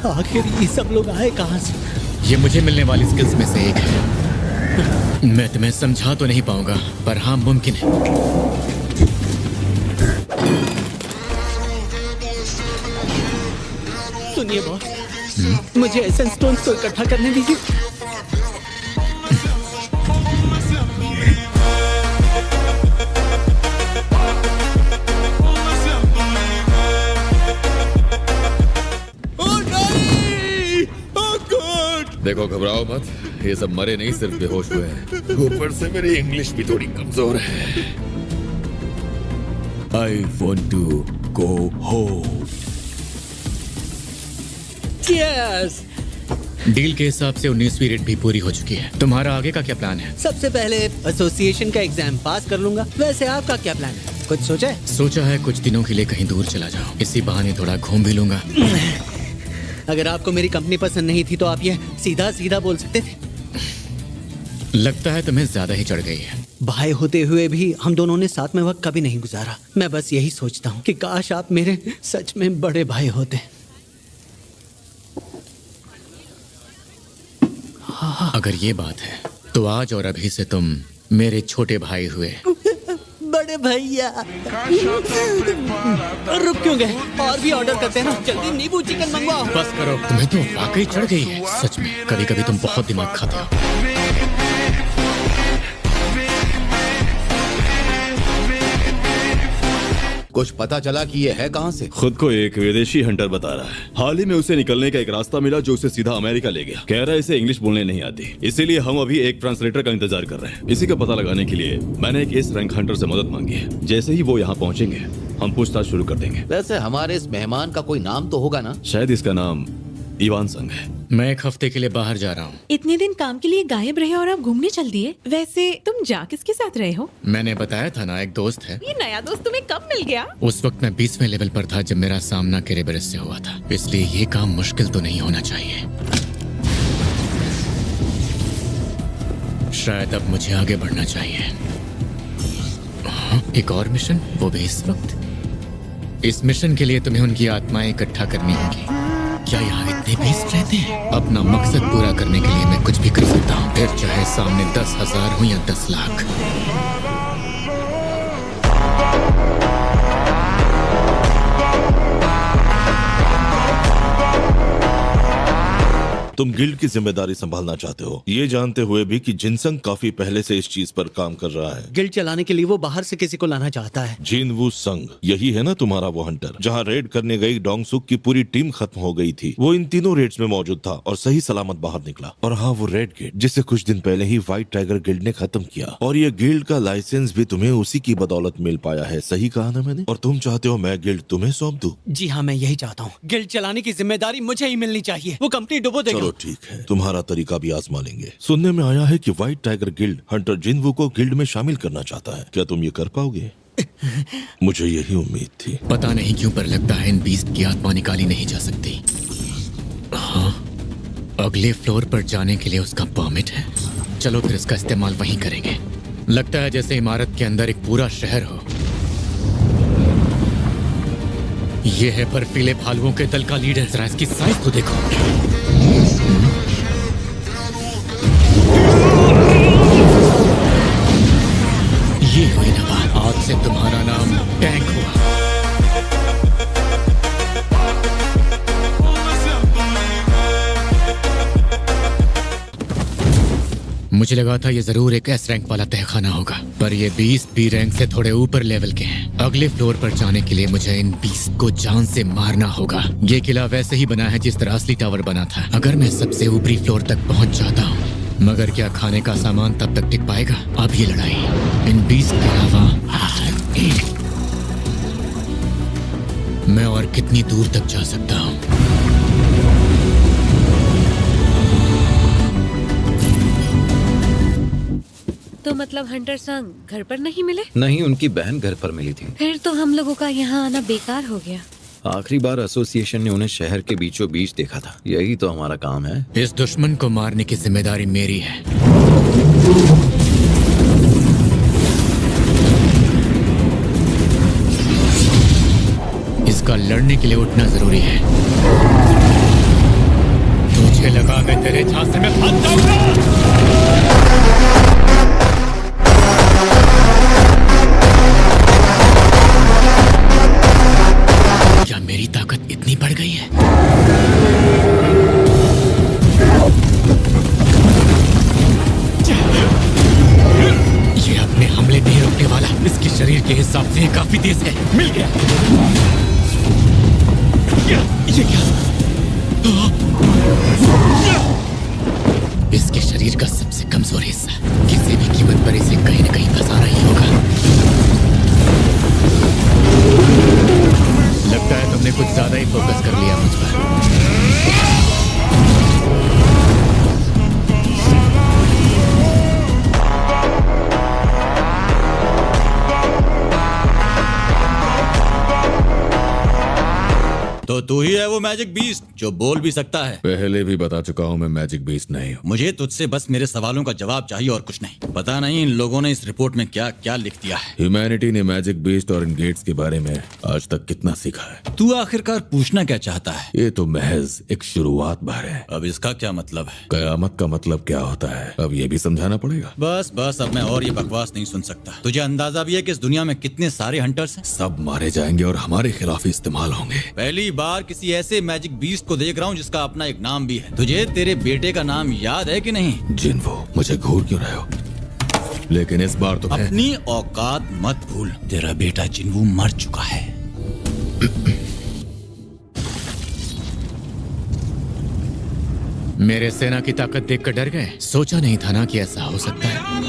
आखिर ये सब लोग आए कहाँ से? ये मुझे मिलने वाली स्किल्स में से एक है। मैं तुम्हें समझा तो नहीं पाऊंगा, पर हाँ मुमकिन है। सुनिए बॉस, मुझे एसेंस स्टोन्स को इकट्ठा करने दीजिए। देखो घबराओ मत, ये सब मरे नहीं, सिर्फ बेहोश हुए हैं। ऊपर से मेरी इंग्लिश भी थोड़ी कमजोर है। I want to go home. Cheers! Deal के हिसाब से 19वीं रेट भी पूरी हो चुकी है। तुम्हारा आगे का क्या प्लान है? सबसे पहले एसोसिएशन का एग्जाम पास कर लूंगा। वैसे आपका क्या प्लान है? कुछ सोचा है? सोचा है कुछ दिनों के लिए कहीं दूर चला जाऊं। इसी बहाने थोड़ा घूम भी लूंगा। अगर आपको मेरी कंपनी पसंद नहीं थी तो आप ये सीधा सीधा बोल सकते थे। लगता है तुम्हें ज्यादा ही चढ़ गई है। भाई होते हुए भी हम दोनों ने साथ में वक्त कभी नहीं गुजारा। मैं बस यही सोचता हूँ कि काश आप मेरे सच में बड़े भाई होते। अगर ये बात है तो आज और अभी से तुम मेरे छोटे भाई हुए। बड़े भैया रुक क्यों गए? और भी ऑर्डर करते हैं ना, जल्दी नींबू चिकन मंगवाओ। बस करो, तुम्हें तो वाकई चढ़ गई है। सच में कभी कभी तुम बहुत दिमाग खाते हो। कुछ पता चला कि ये है कहाँ से? खुद को एक विदेशी हंटर बता रहा है। हाल ही में उसे निकलने का एक रास्ता मिला जो उसे सीधा अमेरिका ले गया। कह रहा है इसे इंग्लिश बोलने नहीं आती, इसीलिए हम अभी एक ट्रांसलेटर का इंतजार कर रहे हैं। इसी का पता लगाने के लिए मैंने एक एस रैंक हंटर से मदद मांगी है। जैसे ही वो यहाँ पहुँचेंगे हम पूछताछ शुरू कर देंगे। वैसे हमारे इस मेहमान का कोई नाम तो होगा ना? शायद इसका नाम इवान संग है। मैं एक हफ्ते के लिए बाहर जा रहा हूँ। इतने दिन काम के लिए गायब रहे और आप घूमने चल दिए। वैसे तुम जा किसके साथ रहे हो? मैंने बताया था ना, एक दोस्त है। ये नया दोस्त तुम्हें कब मिल गया? उस वक्त मैं 20वें लेवल पर था जब मेरा सामना केरेबरस से हुआ था, इसलिए ये काम मुश्किल तो नहीं होना चाहिए। शायद अब मुझे आगे बढ़ना चाहिए। हाँ, एक और मिशन, वो भी इस वक्त। इस मिशन के लिए तुम्हें उनकी आत्माएं इकट्ठा करनी होगी। क्या यहाँ इतने बीस्ट रहते हैं? अपना मकसद पूरा करने के लिए मैं कुछ भी कर सकता हूँ, फिर चाहे सामने 10,000 हो या 10 लाख। तुम गिल्ड की जिम्मेदारी संभालना चाहते हो, ये जानते हुए भी कि जिनसंग काफी पहले से इस चीज पर काम कर रहा है। गिल्ड चलाने के लिए वो बाहर से किसी को लाना चाहता है। जिनवू संग, यही है ना तुम्हारा वो हंटर? जहाँ रेड करने गई डोंगसुक की पूरी टीम खत्म हो गई थी, वो इन तीनों रेड्स में मौजूद था और सही सलामत बाहर निकला। और हाँ, वो रेड गेट जिसे कुछ दिन पहले ही व्हाइट टाइगर गिल्ड ने खत्म किया, और ये गिल्ड का लाइसेंस भी तुम्हें उसी की बदौलत मिल पाया है। सही कहा ना मैंने? और तुम चाहते हो मैं गिल्ड तुम्हें सौंप दूं? जी हाँ, मैं यही चाहता हूँ। गिल्ड चलाने की जिम्मेदारी मुझे ही मिलनी चाहिए। वो कंपनी डुबो देगा। चलो ठीक है, तुम्हारा तरीका भी आजमा लेंगे। सुनने में आया है कि व्हाइट टाइगर गिल्ड हंटर जिनवू को गिल्ड में शामिल करना चाहता है। क्या तुम ये कर पाओगे? मुझे यही उम्मीद थी। पता नहीं क्यों पर लगता है इन बीस्ट की आत्मा निकाली नहीं जा सकती। हाँ, अगले फ्लोर पर जाने के लिए उसका परमिट है। चलो फिर इसका इस्तेमाल वहीं करेंगे। लगता है जैसे इमारत के अंदर एक पूरा शहर हो। ये है बर्फीले भालुओं के दल का लीडर। जरा इसकी साइज तो देखो। ये हुई ना बात, आज से तुम्हारा नाम टैंक हुआ। मुझे लगा था ये जरूर एक एस रैंक वाला तहखाना होगा, पर ये 20 बी रैंक से थोड़े ऊपर लेवल के हैं। अगले फ्लोर पर जाने के लिए मुझे इन 20 को जान से मारना होगा। ये किला वैसे ही बना है जिस तरह असली टावर बना था। अगर मैं सबसे ऊपरी फ्लोर तक पहुंच जाता हूँ, मगर क्या खाने का सामान तब तक टिक पाएगा? अब ये लड़ाई इन 20 के अलावा मैं और कितनी दूर तक जा सकता हूँ? तो मतलब हंटर संग घर पर नहीं मिले? नहीं, उनकी बहन घर पर मिली थी। फिर तो हम लोगों का यहाँ आना बेकार हो गया। आखिरी बार एसोसिएशन ने उन्हें शहर के बीचों बीच देखा था। यही तो हमारा काम है। इस दुश्मन को मारने की जिम्मेदारी मेरी है। इसका लड़ने के लिए उठना जरूरी है। मुझे लगा मैं तेरे झांसे में फंस जाऊंगा। क्या मेरी ताकत इतनी बढ़ गई है? ये अपने हमले नहीं रोकने वाला। इसके शरीर के हिसाब से ये काफी तेज है। मिल गया। ये क्या? इसके शरीर का सबसे कमजोर हिस्सा। किसी भी कीमत पर इसे कहीं न कहीं फंसाना ही होगा। लगता है तुमने कुछ ज्यादा ही फोकस कर लिया मुझ पर। तो तू ही है वो मैजिक बीस्ट जो बोल भी सकता है। पहले भी बता चुका हूँ मैं मैजिक बीस्ट नहीं हूँ। मुझे तुझसे बस मेरे सवालों का जवाब चाहिए और कुछ नहीं। पता नहीं इन लोगों ने इस रिपोर्ट में क्या क्या लिख दिया है। ह्यूमैनिटी ने मैजिक बीस्ट और इन गेट्स के बारे में आज तक कितना सीखा है? तू आखिरकार पूछना क्या चाहता है? ये तो महज एक शुरुआत भर है। अब इसका क्या मतलब है? कयामत का मतलब क्या होता है अब ये भी समझाना पड़ेगा। बस बस अब मैं और ये बकवास नहीं सुन सकता। तुझे अंदाजा भी है कि इस दुनिया में कितने सारे हंटर्स हैं? सब मारे जाएंगे और हमारे खिलाफ इस्तेमाल होंगे। पहली बार किसी ऐसे मैजिक बीस्ट को देख रहा हूँ जिसका अपना एक नाम भी है। तुझे तेरे बेटे का नाम याद है कि नहीं? जिन्वो, मुझे घूर क्यों रहे हो? लेकिन इस बार तो है। अपनी औकात मत भूल। तेरा बेटा जिन्वो मर चुका है। मेरे सेना की ताकत देखकर डर गए? सोचा नहीं था ना कि ऐसा हो सकता है।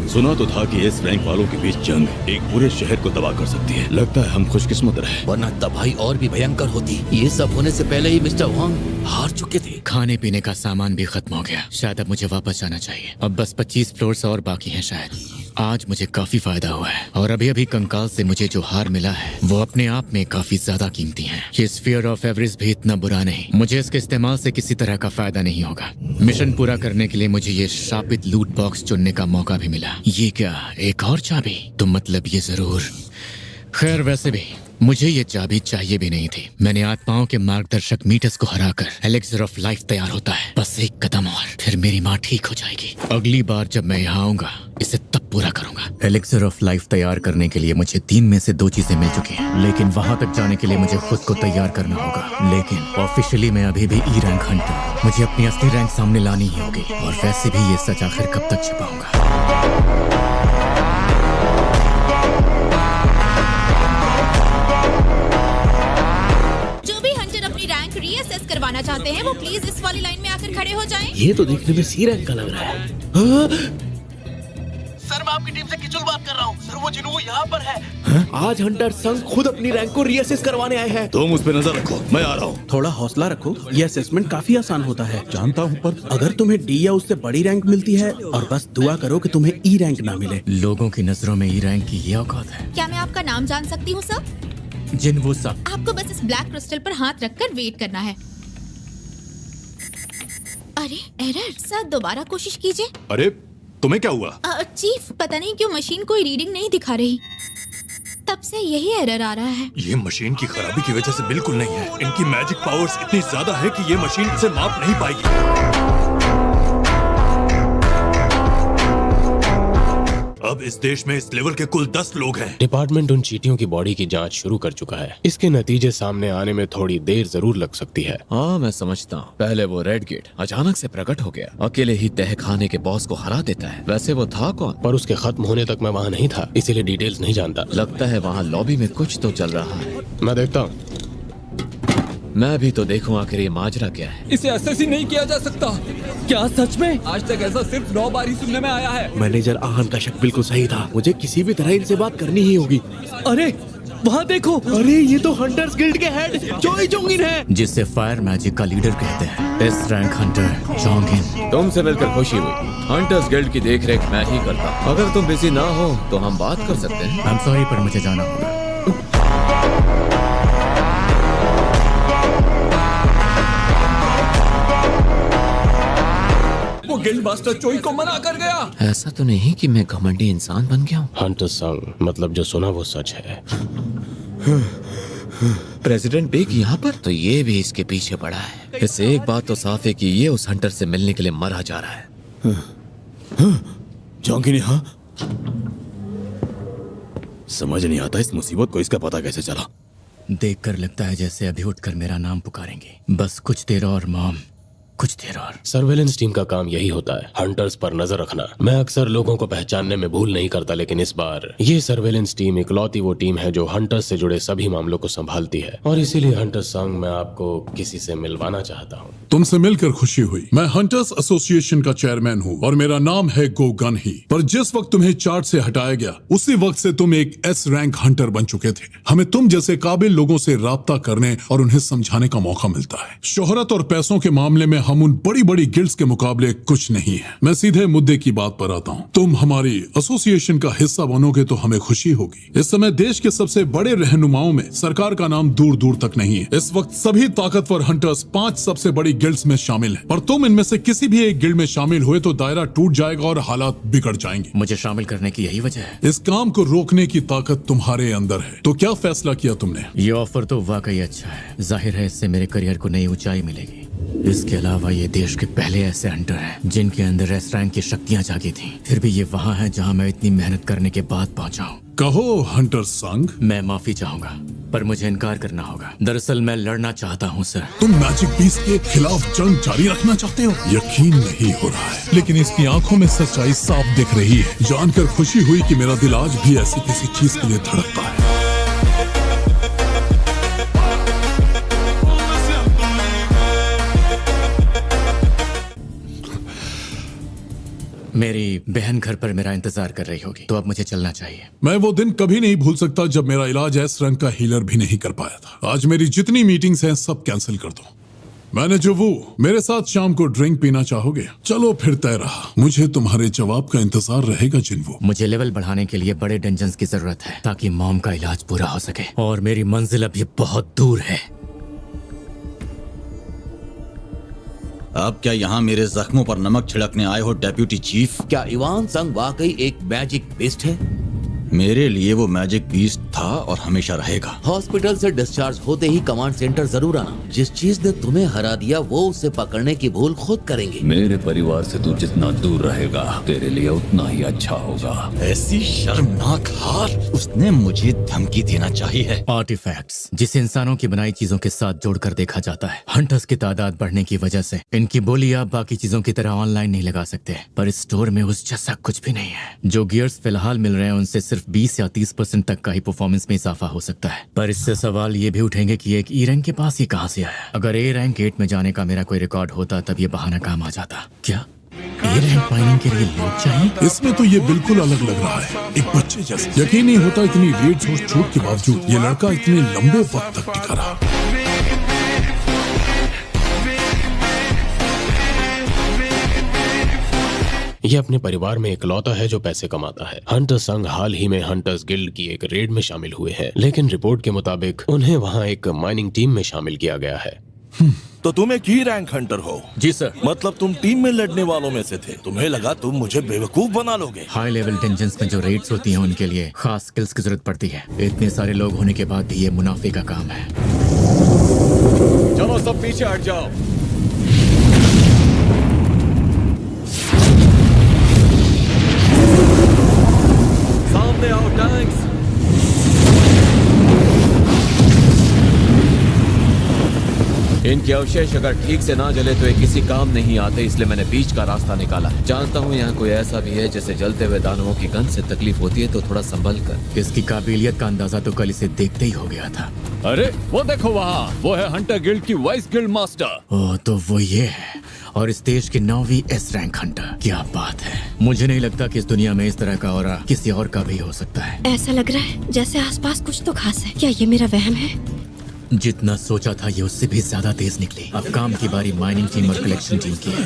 सुना तो था कि इस रैंक वालों के बीच जंग एक पूरे शहर को तबाह कर सकती है। लगता है हम खुशकिस्मत रहे, वरना तबाही और भी भयंकर होती। ये सब होने से पहले ही मिस्टर वांग हार चुके थे। खाने पीने का सामान भी खत्म हो गया। शायद अब मुझे वापस जाना चाहिए। अब बस 25 फ्लोर्स और बाकी हैं शायद। आज मुझे काफी फायदा हुआ है और अभी अभी कंकाल से मुझे जो हार मिला है वो अपने आप में काफी ज्यादा कीमती है। ये स्फीयर ऑफ एवरेज भी इतना बुरा नहीं। मुझे इसके इस्तेमाल से किसी तरह का फायदा नहीं होगा। मिशन पूरा करने के लिए मुझे ये शापित लूट बॉक्स चुनने का मौका भी मिला। ये क्या, एक और चाबी? तो मतलब ये जरूर। खैर वैसे भी मुझे ये चाबी चाहिए भी नहीं थी। मैंने आत्माओं के मार्गदर्शक मीटस को हराकर एलेक्सर ऑफ लाइफ तैयार होता है। बस एक कदम और फिर मेरी माँ ठीक हो जाएगी। अगली बार जब मैं यहाँ आऊंगा इसे तब पूरा करूंगा। एलेक्सर ऑफ लाइफ तैयार करने के लिए मुझे 3 में से 2 चीजें मिल चुकी हैं, लेकिन वहां तक जाने के लिए मुझे खुद को तैयार करना होगा। लेकिन ऑफिशियली मैं अभी भी ई रैंक हंटर हूँ। मुझे अपनी असली रैंक सामने लानी ही होगी और वैसे भी ये सच आखिर कब तक छिपाऊंगा। रीअसेस करवाना चाहते हैं वो प्लीज इस वाली लाइन में आकर खड़े हो जाएं। ये तो देखने में सी रैंक का लग रहा है। सर मैं आपकी टीम से किचुल बात कर रहा हूँ। सर वो जिन्वो यहाँ पर है। आज हंटर संघ खुद अपनी रैंक को रीअसेस करवाने आए हैं। तुम उस पर नजर रखो, मैं आ रहा हूँ। थोड़ा हौसला रखो, ये असेसमेंट काफी आसान होता है। जानता हूँ, पर अगर तुम्हें डी या उससे बड़ी रैंक मिलती है और बस दुआ करो कि तुम्हें ई रैंक ना मिले। लोगों की नजरों में ई रैंक की ये औकात है। क्या मैं आपका नाम जान सकती हूँ सर? जिन्वो सब। आपको बस इस ब्लैक क्रिस्टल पर हाथ रखकर वेट करना है। अरे एरर सर, दोबारा कोशिश कीजिए। अरे तुम्हें क्या हुआ? चीफ, पता नहीं क्यों मशीन कोई रीडिंग नहीं दिखा रही। तब से यही एरर आ रहा है। ये मशीन की खराबी की वजह से बिल्कुल नहीं है। इनकी मैजिक पावर्स इतनी ज्यादा है कि ये मशीन इसे माप नहीं पाएगी। अब इस देश में इस लेवल के कुल 10 लोग हैं। डिपार्टमेंट उन चींटियों की बॉडी की जांच शुरू कर चुका है। इसके नतीजे सामने आने में थोड़ी देर जरूर लग सकती है। हाँ मैं समझता हूँ। पहले वो रेड गेट अचानक से प्रकट हो गया, अकेले ही तहखाने के बॉस को हरा देता है। वैसे वो था कौन? पर उसके खत्म होने तक मैं वहाँ नहीं था, इसीलिए डिटेल्स नहीं जानता। लगता है वहाँ लॉबी में कुछ तो चल रहा है। मैं देखता हूँ। मैं भी तो देखूं आखिर ये माजरा क्या है। इसे असेस ही नहीं किया जा सकता। क्या सच में? आज तक ऐसा सिर्फ 9 बार ही सुनने में आया है। मैनेजर आहान का शक बिल्कुल सही था। मुझे किसी भी तरह इनसे बात करनी ही होगी। अरे वहाँ देखो। अरे ये तो हंटर्स गिल्ड के हेड जोई जोंगिन है, जिसे फायर मैजिक का लीडर कहते हैं। इस रैंक हंटर जोंगिन। तुमसे मिलकर खुशी हुई। हंटर्स गिल्ड की देखरेख मैं ही करता। अगर तुम बिजी ना हो तो हम बात कर सकते हैं। आई एम सॉरी पर मुझे जाना होगा। वो गिल्ड मास्टर चोई को मना कर गया। ऐसा तो नहीं कि मैं घमंडी इंसान बन गया हूँ। हंटर संग, मतलब जो सुना वो सच है। प्रेसिडेंट बिग यहाँ पर, तो ये भी इसके पीछे पड़ा है। इससे एक बात तो साफ है कि ये उस हंटर से मिलने के लिए मरा जा रहा है। जॉन्गिन यहाँ? समझ नहीं आता इस मुसीबत को इसका पता कैसे चला। देखकर लगता है जैसे अभी उठकर मेरा नाम पुकारेंगे। बस कुछ देर और मॉम, कुछ देर और। सर्वेलेंस टीम का काम यही होता है, हंटर्स पर नजर रखना। मैं अक्सर लोगों को पहचानने में भूल नहीं करता, लेकिन इस बार ये सर्वेलेंस टीम इकलौती वो टीम है जो हंटर्स से जुड़े सभी मामलों को संभालती है। और इसीलिए हंटर संग, मैं आपको किसी से मिलवाना चाहता हूँ। तुमसे मिलकर खुशी हुई। मैं हंटर्स एसोसिएशन का चेयरमैन हूँ और मेरा नाम है गो गन ही। पर जिस वक्त तुम्हें चार्ट से हटाया गया, उसी वक्त से तुम एक एस रैंक हंटर बन चुके थे। हमें तुम जैसे काबिल लोगों से राब्ता करने और उन्हें समझाने का मौका मिलता है। शोहरत और पैसों के मामले में हम उन बड़ी बड़ी गिल्ड्स के मुकाबले कुछ नहीं है। मैं सीधे मुद्दे की बात पर आता हूँ। तुम हमारी एसोसिएशन का हिस्सा बनोगे तो हमें खुशी होगी। इस समय देश के सबसे बड़े रहनुमाओं में सरकार का नाम दूर दूर तक नहीं है। इस वक्त सभी ताकतवर हंटर्स 5 सबसे बड़ी गिल्ड्स में शामिल हैं। और तुम इनमें से किसी भी एक गिल्ड में शामिल हुए तो दायरा टूट जाएगा और हालात बिगड़ जाएंगे। मुझे शामिल करने की यही वजह है। इस काम को रोकने की ताकत तुम्हारे अंदर है। तो क्या फैसला किया तुमने? ये ऑफर तो वाकई अच्छा है। जाहिर है इससे मेरे करियर को नई ऊंचाई मिलेगी। इसके अलावा ये देश के पहले ऐसे हंटर हैं जिनके अंदर एस रैंक की शक्तियां जागी थी। फिर भी ये वहाँ है जहाँ मैं इतनी मेहनत करने के बाद पहुँचा हूँ। कहो हंटर संग। मैं माफी चाहूंगा, पर मुझे इनकार करना होगा। दरअसल मैं लड़ना चाहता हूँ सर। तुम मैजिक बीस्ट के खिलाफ जंग जारी रखना चाहते हो? यकीन नहीं हो रहा है, लेकिन इसकी आंखों में सच्चाई साफ दिख रही है। जानकर खुशी हुई कि मेरा दिल आज भी ऐसी किसी चीज के लिए धड़कता है। मेरी बहन घर पर मेरा इंतजार कर रही होगी, तो अब मुझे चलना चाहिए। मैं वो दिन कभी नहीं भूल सकता जब मेरा इलाज एस रंग का हीलर भी नहीं कर पाया था। आज मेरी जितनी मीटिंग्स हैं सब कैंसिल कर दो। मैंने जो वो मेरे साथ शाम को ड्रिंक पीना चाहोगे? चलो फिर तय रहा। मुझे तुम्हारे जवाब का इंतजार रहेगा जिन्वो। मुझे लेवल बढ़ाने के लिए बड़े डंजन्स की जरूरत है ताकि मॉम का इलाज पूरा हो सके, और मेरी मंजिल अब ये बहुत दूर है। अब क्या यहाँ मेरे जख्मों पर नमक छिड़कने आए हो डेप्यूटी चीफ? क्या इवान संग वाकई एक मैजिक बीस्ट है? मेरे लिए वो मैजिक बीस्ट था और हमेशा रहेगा। हॉस्पिटल से डिस्चार्ज होते ही कमांड सेंटर जरूर आना। जिस चीज ने तुम्हें हरा दिया वो उसे पकड़ने की भूल खुद करेंगे। मेरे परिवार से तू जितना दूर रहेगा तेरे लिए उतना ही अच्छा होगा। ऐसी शर्मनाक हार, उसने मुझे धमकी देना चाहिए। आर्टिफैक्ट्स जिसे इंसानों की बनाई चीजों के साथ जोड़कर देखा जाता है। हंटर्स की तादाद बढ़ने की वजह से इनकी बोली आप बाकी चीजों की तरह ऑनलाइन नहीं लगा सकते, पर इस स्टोर में उस जैसा कुछ भी नहीं है। जो गियर्स फिलहाल मिल रहे हैं उनसे सिर्फ 20 या 30% तक का ही परफॉर्मेंस में इजाफा हो सकता है। पर इससे सवाल ये भी उठेंगे कि एक ई रैंक के पास ये कहां से आया? अगर ए रैंक 8 में जाने का मेरा कोई रिकॉर्ड होता तब ये बहाना काम आ जाता। क्या ए रैंक माइनिंग के लिए लोग चाहिए? इसमें तो ये बिल्कुल अलग लग रहा है, एक बच्चे जैसे। यकीन नहीं होता इतनी रेड्स और छूट के बावजूद ये लड़का इतने लंबे वक्त तक टिका रहा। ये अपने परिवार में इकलौता है जो पैसे कमाता है। हंटर संघ हाल ही में हंटर्स गिल्ड की एक रेड में शामिल हुए हैं, लेकिन रिपोर्ट के मुताबिक उन्हें वहाँ एक माइनिंग टीम में शामिल किया गया है। तो तुम एक ही रैंक हंटर हो? जी सर। मतलब तुम टीम में लड़ने वालों में से थे। तुम्हें लगा तुम मुझे बेवकूफ बना लोगे। हाई लेवल डंजन्स में जो रेड्स होती हैं उनके लिए खास स्किल्स की जरूरत पड़ती है। इतने सारे लोग होने के बाद भी ये मुनाफे का काम है। चलो सब पीछे हट जाओ। सामने आओ टैंक्स। इनके अवशेष अगर ठीक से ना जले तो ये किसी काम नहीं आते, इसलिए मैंने बीच का रास्ता निकाला। जानता हूँ यहाँ कोई ऐसा भी है जिसे जलते हुए दानवों की गंध से तकलीफ होती है, तो थोड़ा संभल कर। इसकी काबिलियत का अंदाजा तो कल इसे देखते ही हो गया था। अरे वो देखो वहाँ, वो है हंटर गिल्ड की वाइस गिल्ड मास्टर। ओह, तो वो ये है, और इस देश की 9वीं एस रैंक हंटर। क्या बात है। मुझे नहीं लगता कि इस दुनिया में इस तरह का ऑरा किसी और का भी हो सकता है। ऐसा लग रहा है जैसे आसपास कुछ तो खास है। क्या ये मेरा वहम है? जितना सोचा था ये उससे भी ज्यादा तेज निकली। अब काम की बारी माइनिंग टीम और कलेक्शन टीम की है।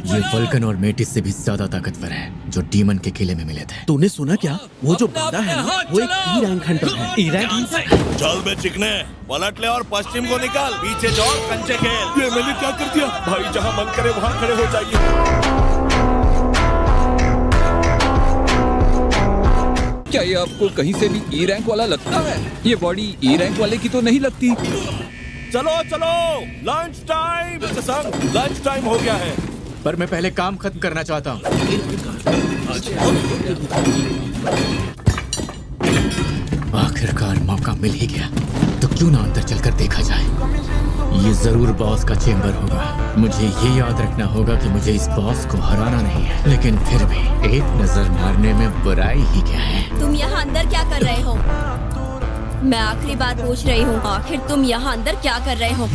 ये वल्कन और मेटिस से भी ज्यादा ताकतवर है जो डीमन के किले में मिले थे। तूने सुना क्या? वो जो बंदा है ना, वो एक ई रैंक हंटर है। E rank Hunter? चल बे चिकने, पलट ले और पश्चिम को निकाल, पीछे जाओ कंचे खेल। ये मैंने क्या कर दिया भाई? जहाँ मन करे वहाँ खड़े हो जाइए। क्या ये आपको कहीं से भी ई रैंक वाला लगता है? ये बॉडी ई रैंक वाले की तो नहीं लगती। चलो चलो, लंच टाइम। लंच टाइम हो गया है। पर मैं पहले काम खत्म करना चाहता हूँ। आखिरकार मौका मिल ही गया, तो क्यों ना अंदर चलकर देखा जाए। ये जरूर बॉस का चेम्बर होगा। मुझे ये याद रखना होगा कि मुझे इस बॉस को हराना नहीं है, लेकिन फिर भी एक नजर मारने में बुराई ही क्या है। तुम यहाँ अंदर क्या कर रहे हो? मैं आखिरी बात पूछ रही हूँ, आखिर तुम यहाँ अंदर क्या कर रहे हो?